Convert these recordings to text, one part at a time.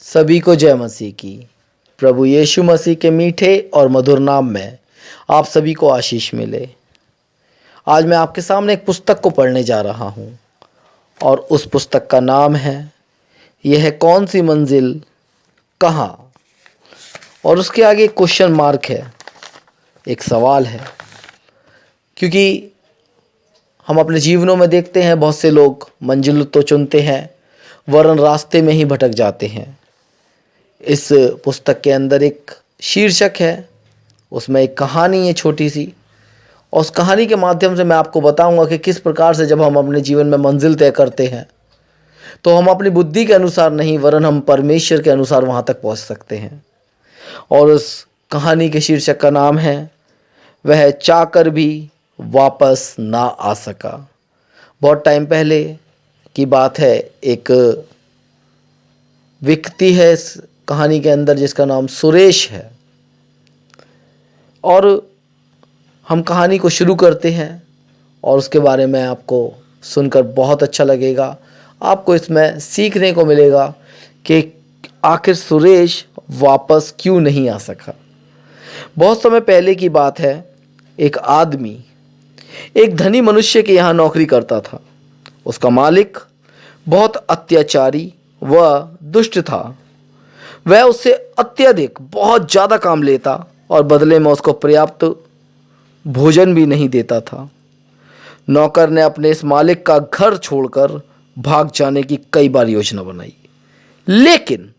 सभी को जय मसीह की। प्रभु यीशु मसीह के मीठे और मधुर नाम में आप सभी को आशीष मिले। आज मैं आपके सामने एक पुस्तक को पढ़ने जा रहा हूँ और उस पुस्तक का नाम है यह है कौन सी मंजिल कहाँ। और उसके आगे एक क्वेश्चन मार्क है, एक सवाल है, क्योंकि हम अपने जीवनों में देखते हैं बहुत से लोग मंजिल तो चुनते हैं वरन रास्ते में ही भटक जाते हैं। इस पुस्तक के अंदर एक शीर्षक है, उसमें एक कहानी है छोटी सी, और उस कहानी के माध्यम से मैं आपको बताऊंगा कि किस प्रकार से जब हम अपने जीवन में मंजिल तय करते हैं तो हम अपनी बुद्धि के अनुसार नहीं वरन हम परमेश्वर के अनुसार वहाँ तक पहुँच सकते हैं। और उस कहानी के शीर्षक का नाम है वह चाहकर भी वापस ना आ सका। बहुत टाइम पहले की बात है, एक व्यक्ति है इस कहानी के अंदर जिसका नाम सुरेश है। और हम कहानी को शुरू करते हैं और उसके बारे में आपको सुनकर बहुत अच्छा लगेगा। आपको इसमें सीखने को मिलेगा कि आखिर सुरेश वापस क्यों नहीं आ सका। बहुत समय पहले की बात है, एक आदमी एक धनी मनुष्य के यहाँ नौकरी करता था। उसका मालिक बहुत अत्याचारी व दुष्ट था। वह उससे अत्यधिक बहुत ज़्यादा काम लेता और बदले में उसको पर्याप्त भोजन भी नहीं देता था। नौकर ने अपने इस मालिक का घर छोड़कर भाग जाने की कई बार योजना बनाई, लेकिन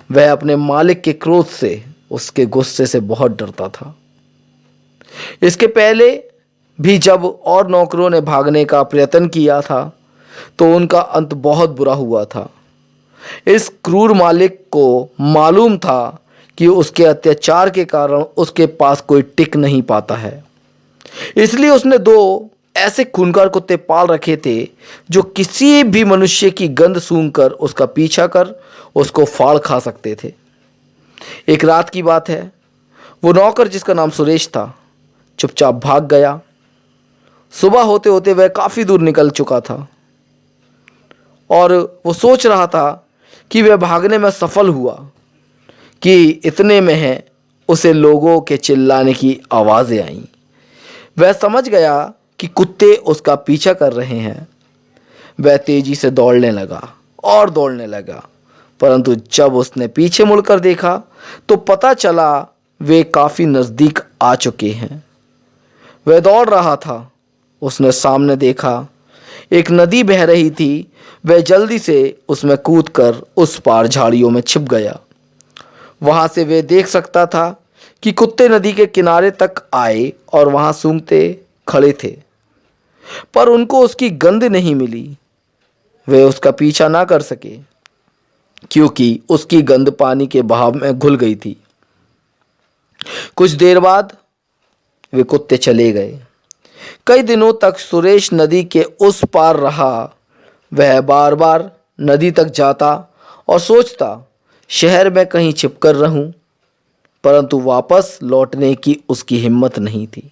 वह अपने मालिक के क्रोध से, उसके गुस्से से बहुत डरता था। इसके पहले भी जब और नौकरों ने भागने का प्रयत्न किया था तो उनका अंत बहुत बुरा हुआ था। इस क्रूर मालिक को मालूम था कि उसके अत्याचार के कारण उसके पास कोई टिक नहीं पाता है, इसलिए उसने दो ऐसे खूंखार कुत्ते पाल रखे थे जो किसी भी मनुष्य की गंध सूंघकर उसका पीछा कर उसको फाड़ खा सकते थे। एक रात की बात है, वो नौकर जिसका नाम सुरेश था चुपचाप भाग गया। सुबह होते होते वह काफ़ी दूर निकल चुका था और वो सोच रहा था कि वह भागने में सफल हुआ कि इतने में है उसे लोगों के चिल्लाने की आवाज़ें आईं। वह समझ गया कि कुत्ते उसका पीछा कर रहे हैं। वह तेजी से दौड़ने लगा और दौड़ने लगा, परंतु जब उसने पीछे मुड़कर देखा तो पता चला वे काफ़ी नज़दीक आ चुके हैं। वह दौड़ रहा था, उसने सामने देखा एक नदी बह रही थी। वह जल्दी से उसमें कूदकर उस पार झाड़ियों में छिप गया। वहां से वह देख सकता था कि कुत्ते नदी के किनारे तक आए और वहां सूंघते खड़े थे, पर उनको उसकी गंध नहीं मिली। वे उसका पीछा ना कर सके क्योंकि उसकी गंध पानी के बहाव में घुल गई थी। कुछ देर बाद वे कुत्ते चले गए। कई दिनों तक सुरेश नदी के उस पार रहा। वह बार बार नदी तक जाता और सोचता शहर में कहीं छिपकर रहूं, परंतु वापस लौटने की उसकी हिम्मत नहीं थी।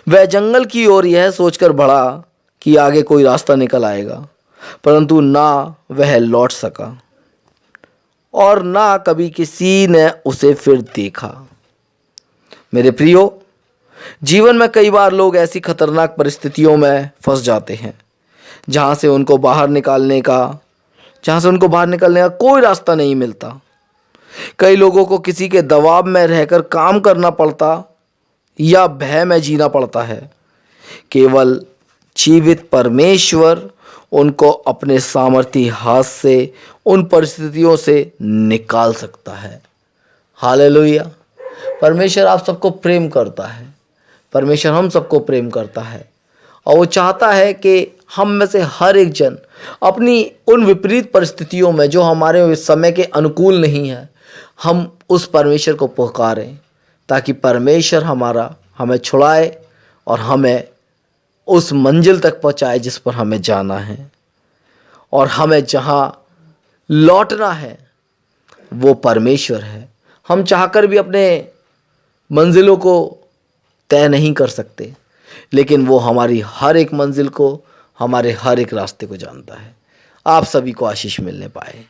वह जंगल की ओर यह सोचकर बढ़ा कि आगे कोई रास्ता निकल आएगा, परंतु ना वह लौट सका और ना कभी किसी ने उसे फिर देखा। मेरे प्रियो, जीवन में कई बार लोग ऐसी खतरनाक परिस्थितियों में फंस जाते हैं जहां से उनको बाहर निकालने का कोई रास्ता नहीं मिलता। कई लोगों को किसी के दबाव में रहकर काम करना पड़ता या भय में जीना पड़ता है। केवल जीवित परमेश्वर उनको अपने सामर्थी हाथ से उन परिस्थितियों से निकाल सकता है। हालेलुया। परमेश्वर आप सबको प्रेम करता है। परमेश्वर हम सबको प्रेम करता है और वो चाहता है कि हम में से हर एक जन अपनी उन विपरीत परिस्थितियों में जो हमारे समय के अनुकूल नहीं है, हम उस परमेश्वर को पुकारें ताकि परमेश्वर हमें छुड़ाए और हमें उस मंजिल तक पहुंचाए जिस पर हमें जाना है। और हमें जहां लौटना है वो परमेश्वर है। हम चाहकर भी अपने मंजिलों को तय नहीं कर सकते, लेकिन वो हमारी हर एक मंजिल को, हमारे हर एक रास्ते को जानता है। आप सभी को आशीष मिलने पाए।